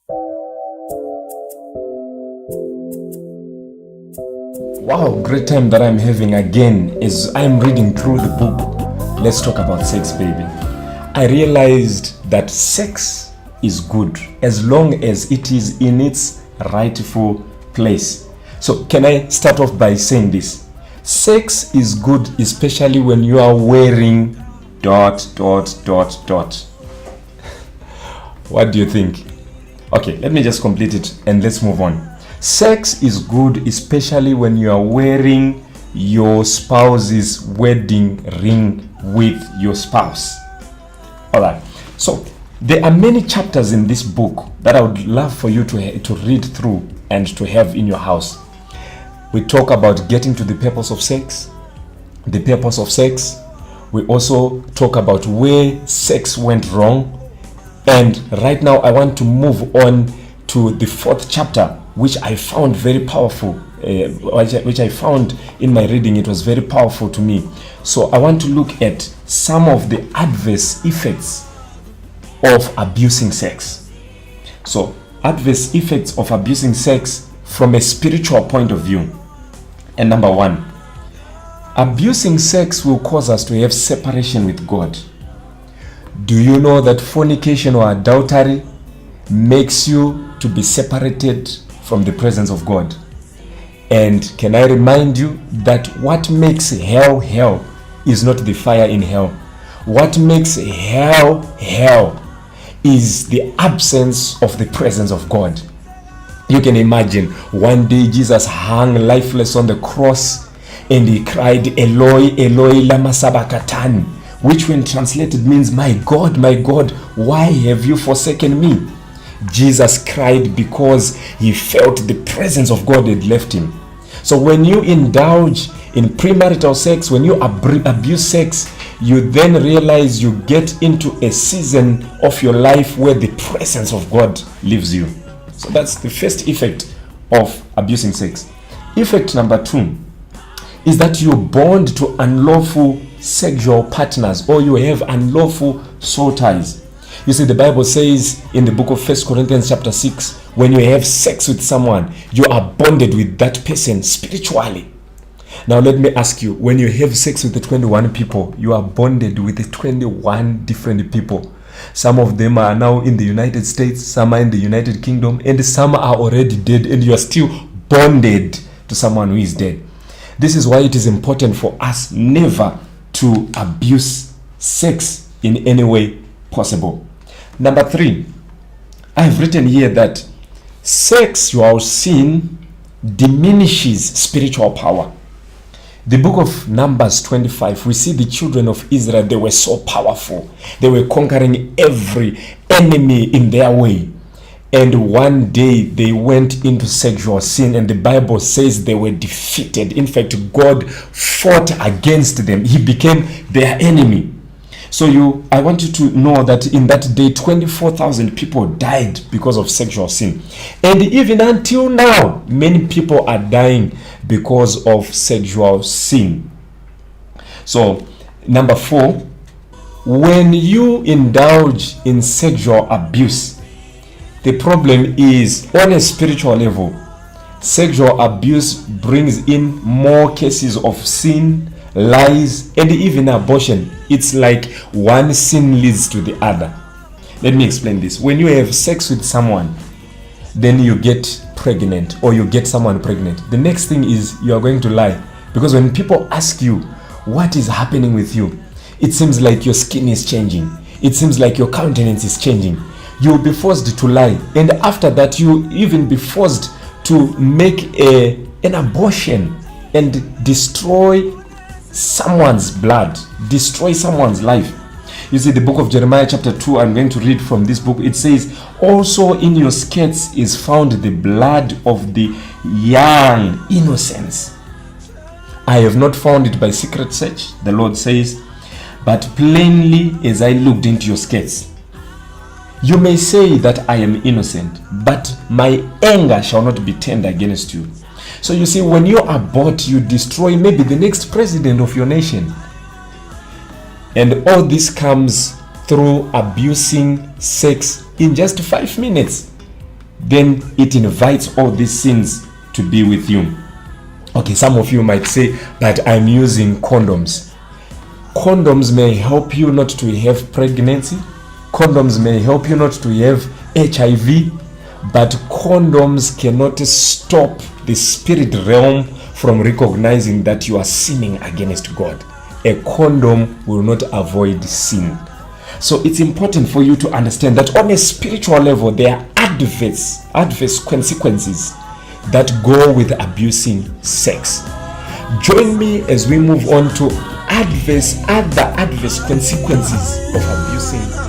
Wow, great time that I'm having again as I'm reading through the book. Let's talk about sex, baby. I realized that sex is good as long as it is in its rightful place. So, can I start off by saying this? Sex is good, especially when you are wearing ... What do you think? Okay, let me just complete it and let's move on. Sex is good, especially when you are wearing your spouse's wedding ring with your spouse. Alright, so there are many chapters in this book that I would love for you to read through and to have in your house. We talk about getting to the purpose of sex, the purpose of sex. We also talk about where sex went wrong. And right now I want to move on to the 4th chapter, which I found very powerful, which I found in my reading. It was very powerful to me. So I want to look at some of the adverse effects of abusing sex. So adverse effects of abusing sex from a spiritual point of view. And number 1, abusing sex will cause us to have separation with God. Do you know that fornication or adultery makes you to be separated from the presence of God? And can I remind you that what makes hell hell is not the fire in hell. What makes hell hell is the absence of the presence of God. You can imagine one day Jesus hung lifeless on the cross and he cried, Eloi, Eloi, lama sabachthani, which when translated means, my God, why have you forsaken me? Jesus cried because he felt the presence of God had left him. So when you indulge in premarital sex, when you abuse sex, you then realize you get into a season of your life where the presence of God leaves you. So that's the first effect of abusing sex. Effect number 2 is that you bond to unlawful sexual partners, or you have unlawful soul ties. You see, the Bible says in the book of 1 Corinthians chapter 6, when you have sex with someone, you are bonded with that person spiritually. Now let me ask you, when you have sex with the 21 people, you are bonded with the 21 different people. Some of them are now in the United States, some are in the United Kingdom, and some are already dead, and you are still bonded to someone who is dead. This is why it is important for us never to abuse sex in any way possible. Number 3, I have written here that sexual sin diminishes spiritual power. The book of Numbers 25, we see the children of Israel, they were so powerful. They were conquering every enemy in their way. And one day they went into sexual sin, and the Bible says they were defeated. In fact, God fought against them. He became their enemy. So I want you to know that in that day, 24,000 people died because of sexual sin. And even until now, many people are dying because of sexual sin. So, number 4, when you indulge in sexual abuse, the problem is on a spiritual level. Sexual abuse brings in more cases of sin, lies, and even abortion. It's like one sin leads to the other. Let me explain this. When you have sex with someone, then you get pregnant, or you get someone pregnant, the next thing is you are going to lie. Because when people ask you what is happening with you, it seems like your skin is changing. It seems like your countenance is changing. You'll be forced to lie. And after that, you even be forced to make an abortion and destroy someone's blood, destroy someone's life. You see, the book of Jeremiah chapter 2, I'm going to read from this book. It says, also in your skirts is found the blood of the young innocents. I have not found it by secret search, the Lord says, but plainly as I looked into your skirts. You may say that I am innocent, but my anger shall not be turned against you. So you see, when you abort, you destroy maybe the next president of your nation. And all this comes through abusing sex in just 5 minutes. then it invites all these sins to be with you. Okay, some of you might say, but I'm using condoms. Condoms may help you not to have pregnancy. Condoms may help you not to have HIV, but condoms cannot stop the spirit realm from recognizing that you are sinning against God. A condom will not avoid sin. So it's important for you to understand that on a spiritual level, there are adverse consequences that go with abusing sex. Join me as we move on to other adverse consequences of abusing